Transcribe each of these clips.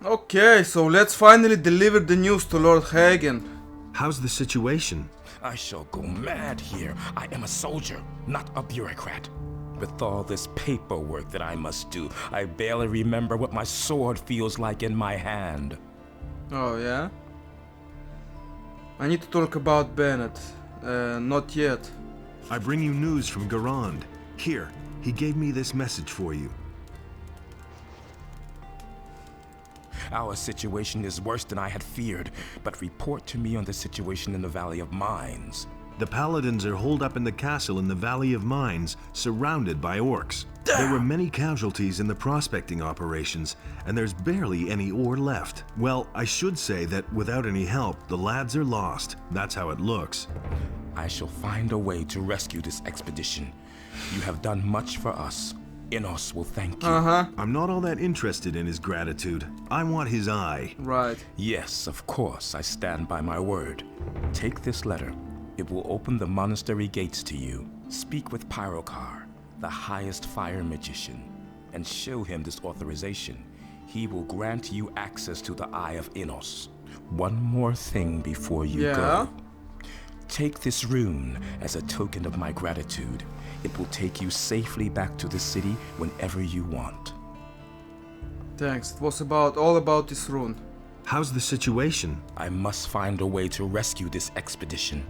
Okay, so let's finally deliver the news to Lord Hagen. How's the situation? I shall go mad here. I am a soldier, not a bureaucrat. With all this paperwork that I must do, I barely remember what my sword feels like in my hand. Oh yeah? I need to talk about Bandit. Not yet. I bring you news from Garand. Here, he gave me this message for you. Our situation is worse than I had feared, but report to me on the situation in the Valley of Mines. The Paladins are holed up in the castle in the Valley of Mines, surrounded by orcs. There were many casualties in the prospecting operations, and there's barely any ore left. Well, I should say that without any help, the lads are lost. That's how it looks. I shall find a way to rescue this expedition. You have done much for us. Inos will thank you. I'm not all that interested in his gratitude. I want his eye. Right. Yes, of course, I stand by my word. Take this letter. It will open the monastery gates to you. Speak with Pyrokar, the highest fire magician, and show him this authorization. He will grant you access to the Eye of Inos. One more thing before you go. Take this rune as a token of my gratitude. It will take you safely back to the city whenever you want. Thanks. It was all about this rune. How's the situation? I must find a way to rescue this expedition.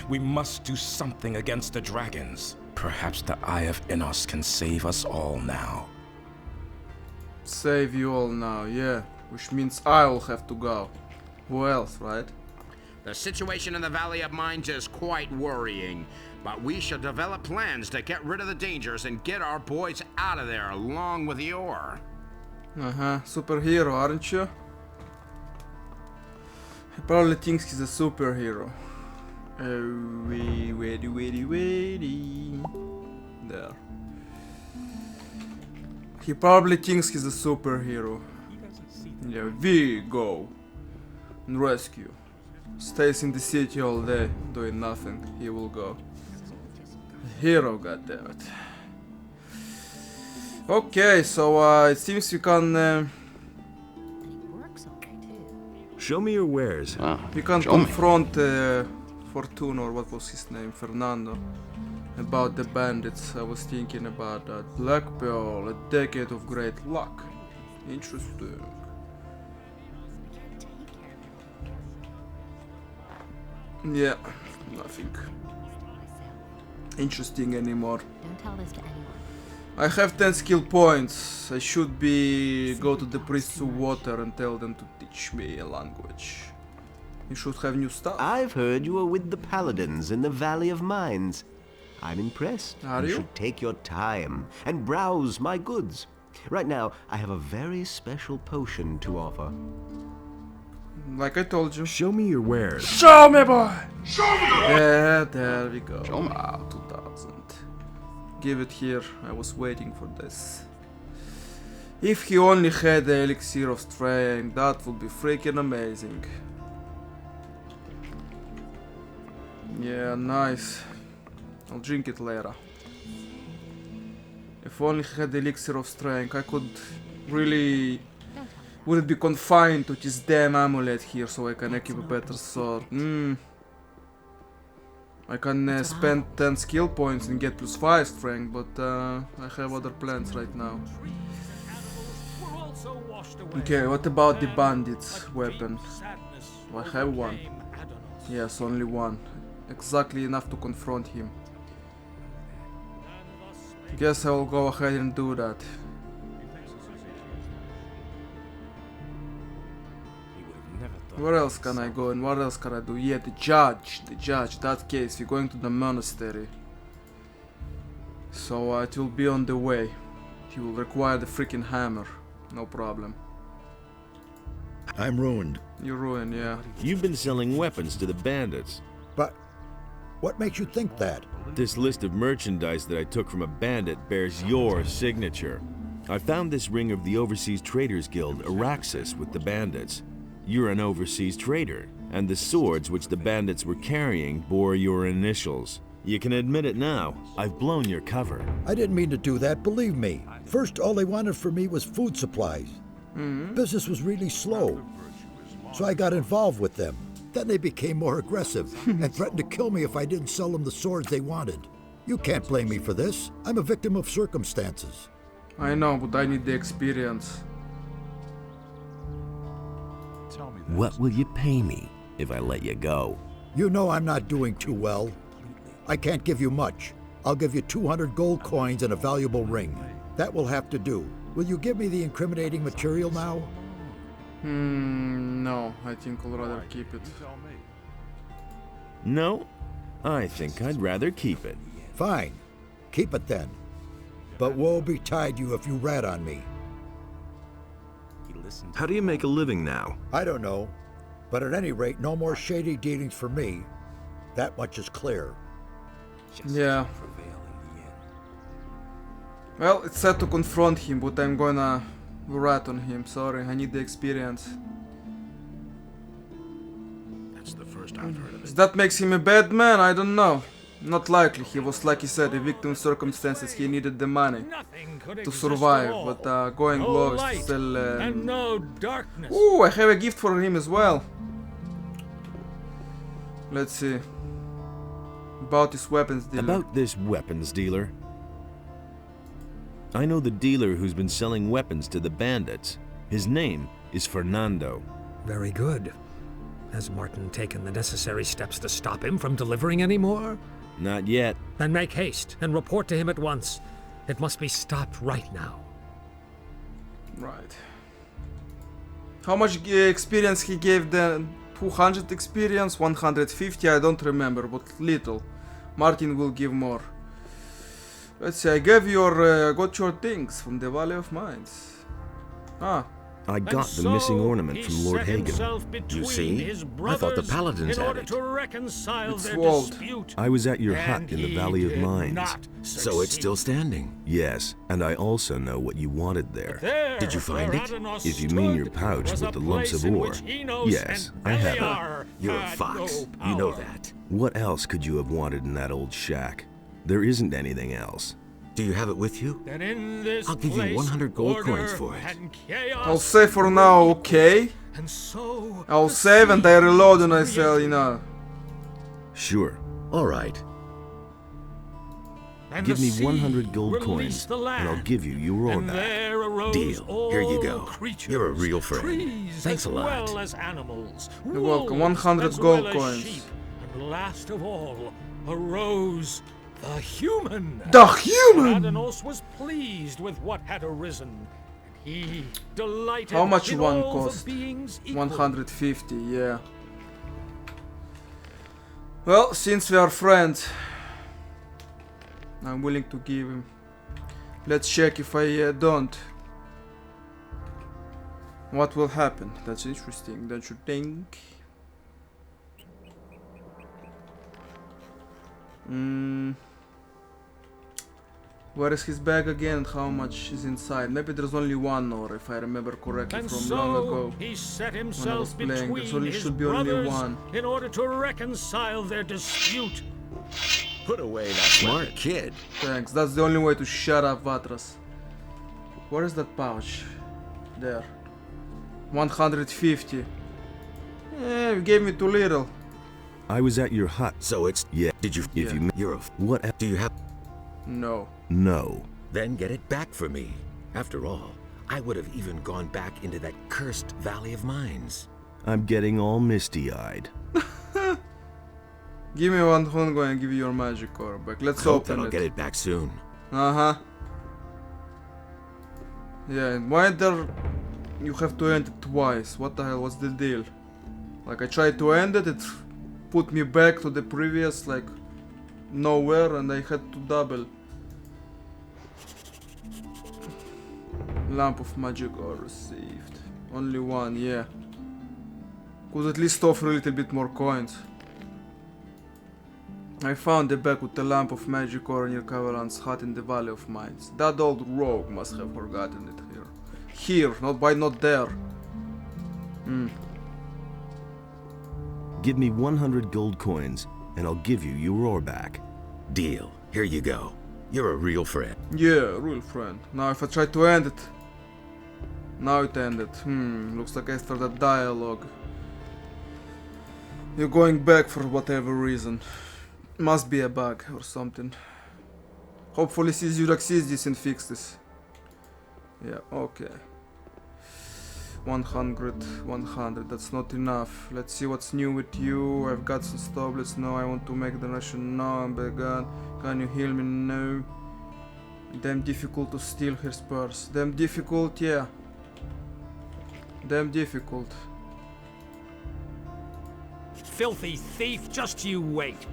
We must do something against the dragons. Perhaps the Eye of Inos can save us all now. Save you all now, yeah. Which means I will have to go. Who else, right? The situation in the Valley of Mines is quite worrying, but we should develop plans to get rid of the dangers and get our boys out of there along with the ore. Superhero, aren't you? He probably thinks he's a superhero. Wait. There. He probably thinks he's a superhero. Yeah, we go and rescue. Stays in the city all day, doing nothing. He will go. Hero, goddammit. Okay, so it seems we can. Show me your wares. We can confront Fortuna, or what was his name, Fernando, about the bandits. I was thinking about that. Black Pearl, a decade of great luck. Interesting. Yeah, nothing interesting anymore. Don't tell this to anyone. I have 10 skill points. I should go to the priests of water and tell them to teach me a language. You should have new stuff. I've heard you are with the Paladins in the Valley of Mines. I'm impressed. Are you? You should take your time and browse my goods. Right now, I have a very special potion to offer. Like I told you. Show me your wares. Show me, boy! Show me! Yeah, there we go. Show me. Wow, 2000. Give it here. I was waiting for this. If he only had the elixir of strength, that would be freaking amazing. Yeah, nice. I'll drink it later. If only he had the elixir of strength, I could really... wouldn't be confined to this damn amulet here, so I can equip a better sword. I can spend 10 skill points and get +5 strength, but I have other plans right now. Okay, what about the bandit's weapon? I have one. Yes, only one. Exactly enough to confront him. Guess I will go ahead and do that. Where else can I go and what else can I do? Yeah, the judge, that case, we're going to the monastery. So it will be on the way. He will require the freaking hammer. No problem. I'm ruined. You're ruined, yeah. You've been selling weapons to the bandits. But what makes you think that? This list of merchandise that I took from a bandit bears your signature. I found this ring of the Overseas Traders Guild, Araxis, with the bandits. You're an overseas trader, and the swords which the bandits were carrying bore your initials. You can admit it now. I've blown your cover. I didn't mean to do that, believe me. First, all they wanted from me was food supplies. Business was really slow. So I got involved with them. Then they became more aggressive and threatened to kill me if I didn't sell them the swords they wanted. You can't blame me for this. I'm a victim of circumstances. I know, but I need the experience. What will you pay me if I let you go? You know I'm not doing too well. I can't give you much. I'll give you 200 gold coins and a valuable ring. That will have to do. Will you give me the incriminating material now? No, I think I'll rather keep it. No? I think I'd rather keep it. Fine. Keep it then. But woe betide you if you rat on me. How do you make a living now? I don't know. But at any rate, no more shady dealings for me. That much is clear. Yeah. Well, it's sad to confront him, but I'm gonna rat on him. Sorry, I need the experience. That's the first I've heard of it. That makes him a bad man? I don't know. Not likely. He was, like he said, a victim of circumstances. He needed the money to survive, but going low is still... and no darkness. Ooh, I have a gift for him as well. Let's see. About this weapons dealer. About this weapons dealer. I know the dealer who's been selling weapons to the bandits. His name is Fernando. Very good. Has Martin taken the necessary steps to stop him from delivering any more? Not yet. Then make haste and report to him at once. It must be stopped right now. Right. How much experience he gave them? 200 experience, 150, I don't remember, but little. Martin will give more. Let's see, I got your things from the Valley of Mines. Ah. I got the missing ornament from Lord Hagen. You see? I thought the paladins had it. It's walled. I was at your hut in the Valley of Mines. So it's still standing. Yes, and I also know what you wanted there. Did you find it? If you mean your pouch with the lumps of ore. Yes, I have it. You're a fox. You know that. What else could you have wanted in that old shack? There isn't anything else. Do you have it with you? I'll give you 100 gold coins for it. I'll say for now, okay. I'll save and I reload and I sell, you know. Sure. All right. Give me 100 gold coins, and I'll give you your ore back. Deal. Here you go. You're a real friend. Thanks a lot. You're welcome. 100 gold coins. And last of all arose the human. The human! Adanos was pleased with what had arisen. He delighted. How much in one all the cost? beings equal. 150, yeah. Well, since we are friends, I'm willing to give him. Let's check if I don't. What will happen? That's interesting, don't you think? Where is his bag again and how much is inside? Maybe there's only one ore, if I remember correctly, And from long ago. he set when I was himself playing. There's between only his should be only brothers one. in order to reconcile their dispute. Put away that smart kid. Thanks, that's the only way to shut up Vatras. Where is that pouch? There. 150. You gave me too little. I was at your hut. So it's... Yeah. Did you... If you... You're a... What... Do you have... No. No. Then get it back for me. After all, I would have even gone back into that cursed Valley of Mines. I'm getting all misty-eyed. Give me one hongo and give you your magic ore back. Let's Hope that open I'll it. get it back soon. Uh-huh. Yeah, and why there... You have to end it twice. What the hell, what's the deal? Like, I tried to end it, it put me back to the previous, like, nowhere, and I had to double. Lamp of magic ore received. Only one, yeah. Could at least offer a little bit more coins. I found the bag with the lamp of magic ore near Cavallan's hut in the Valley of Mines. That old rogue must have forgotten it here. Here, not there. Give me 100 gold coins, and I'll give you your ore back. Deal. Here you go. You're a real friend. Yeah, real friend. Now if I try to end it... Now it ended. Looks like after that dialogue you're going back for whatever reason. Must be a bug or something. Hopefully Zizurek sees this and fix this. Yeah, okay. 100, that's not enough. Let's see what's new with you. I've got some tablets. No, I want to make the Russian. No, I'm begun. Can you heal me? No. Damn difficult to steal her spurs. Damn difficult, yeah. Damn difficult. Filthy thief, just you wait.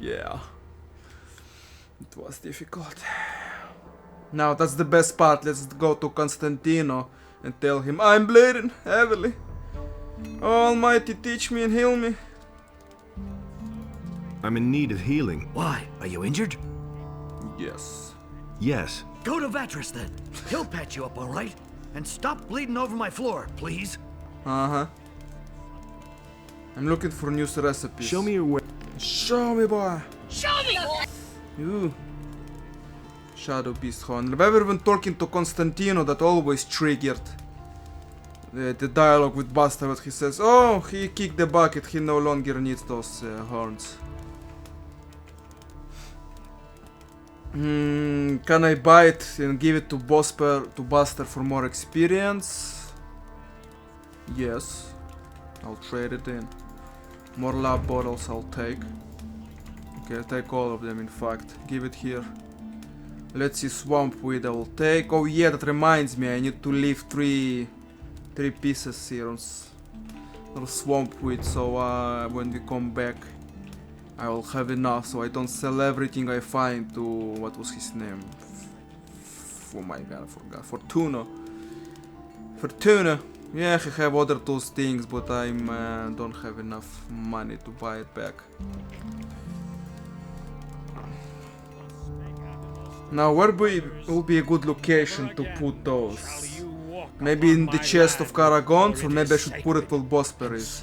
Yeah. It was difficult. Now that's the best part. Let's go to Constantino and tell him I'm bleeding heavily. Almighty, teach me and heal me. I'm in need of healing. Why? Are you injured? Yes. Yes. Go to Vatras then. He'll patch you up, all right? And stop bleeding over my floor, please. Uh-huh. I'm looking for new recipes. Show me your way. Show me, boy. Show me, boy. Ooh. Shadow Beast Horn. Remember when talking to Constantino that always triggered the dialogue with Buster, what he says, oh, he kicked the bucket, he no longer needs those horns. Can I buy it and give it to Buster for more experience? Yes. I'll trade it in. More lab bottles I'll take. Okay, I'll take all of them in fact. Give it here. Let's see, swamp weed I will take. Oh yeah, that reminds me, I need to leave three pieces here on swamp weed, so when we come back I will have enough, so I don't sell everything I find to, what was his name? Oh my god, I forgot. Fortuna. Yeah, I have other those things, but I don't have enough money to buy it back. Now, where will be a good location to put those? Maybe in the chest of Karagons, or maybe I should put it where Bosper is.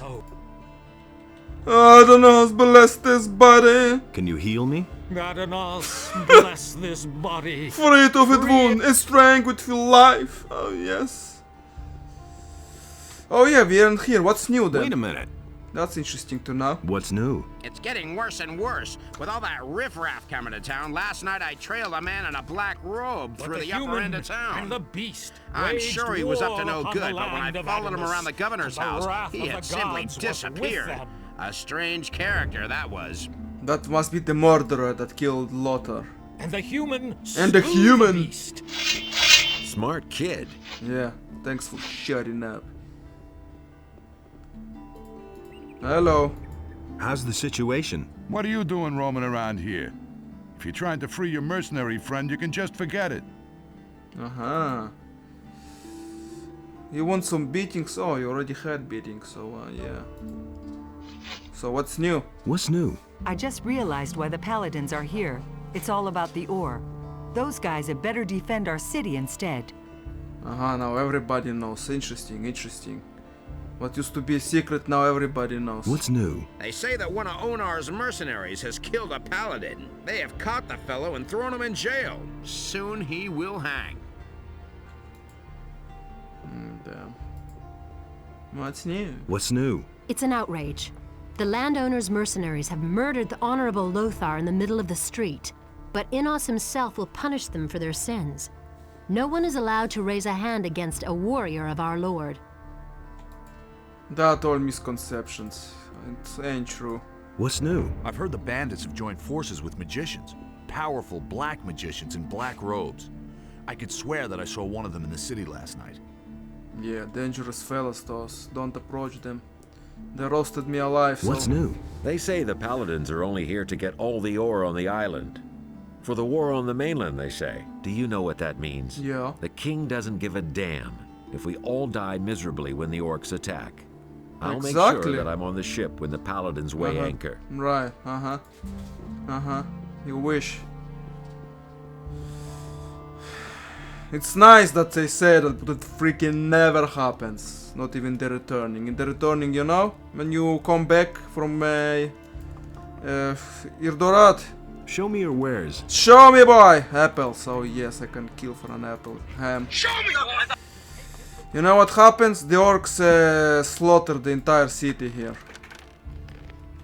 I don't know, bless this body. Can you heal me? Gadanos, bless this body. Free it of it wound, a strength with full life. Oh yes. Oh yeah, we aren't here. What's new then? Wait a minute. That's interesting to know. What's new? It's getting worse and worse. With all that riffraff coming to town, last night I trailed a man in a black robe through the upper end of town. And the beast. I'm sure he was up to no war good, upon the but when I land of followed him Adonis, around the governor's and the house, wrath he of had the simply gods was with disappeared. them. A strange character, that was. That must be the murderer that killed Lothar. And the human. And the slew human. beast. Smart kid. Yeah, thanks for shutting up. Hello. How's the situation? What are you doing roaming around here? If you're trying to free your mercenary friend, you can just forget it. Uh-huh. You want some beatings? Oh, you already had beatings, so yeah. So what's new? What's new? I just realized why the paladins are here. It's all about the ore. Those guys had better defend our city instead. Uh-huh, now everybody knows. Interesting, interesting. What used to be a secret, now everybody knows. What's new? They say that one of Onar's mercenaries has killed a paladin. They have caught the fellow and thrown him in jail. Soon he will hang. Damn. What's new? What's new? It's an outrage. The landowner's mercenaries have murdered the honorable Lothar in the middle of the street, but Innos himself will punish them for their sins. No one is allowed to raise a hand against a warrior of our lord. That all misconceptions. It ain't true. What's new? I've heard the bandits have joined forces with magicians. Powerful black magicians in black robes. I could swear that I saw one of them in the city last night. Yeah, dangerous fellas those. Don't approach them. They roasted me alive, so... What's new? They say the paladins are only here to get all the ore on the island. For the war on the mainland, they say. Do you know what that means? Yeah. The king doesn't give a damn if we all die miserably when the orcs attack. I'll make sure that I'm on the ship when the paladins weigh anchor. Right, You wish. It's nice that they say that, but it freaking never happens. Not even the returning. In the returning, you know, when you come back from Irdorat, Show me your wares. Show me, boy! Apples. Oh yes, I can kill for an apple. Ham. Show me! You know what happens? The orcs slaughter the entire city here.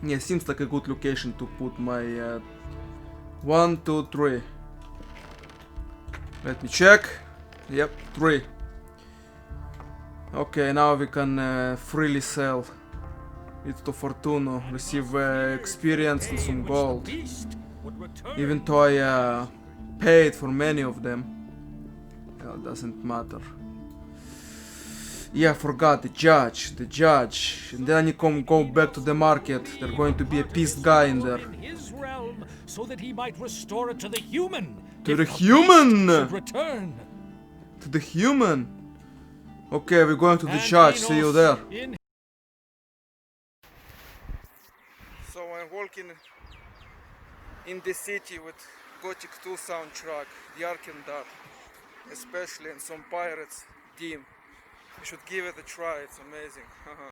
Yeah, seems like a good location to put my 1, 2, 3. Let me check. Yep, 3. Okay, now we can freely sell it to Fortuno, receive experience and some gold. Even though I paid for many of them, well, doesn't matter. Yeah, I forgot the judge. And then you go back to the market. There's going to be a pissed guy in there. His realm, so that he might restore it to the human. To the human. Should return. To the human. Okay, we're going to the judge. See you there. So I'm walking in the city with Gothic 2 soundtrack, the Dark, especially, and some pirates theme. You should give it a try, it's amazing.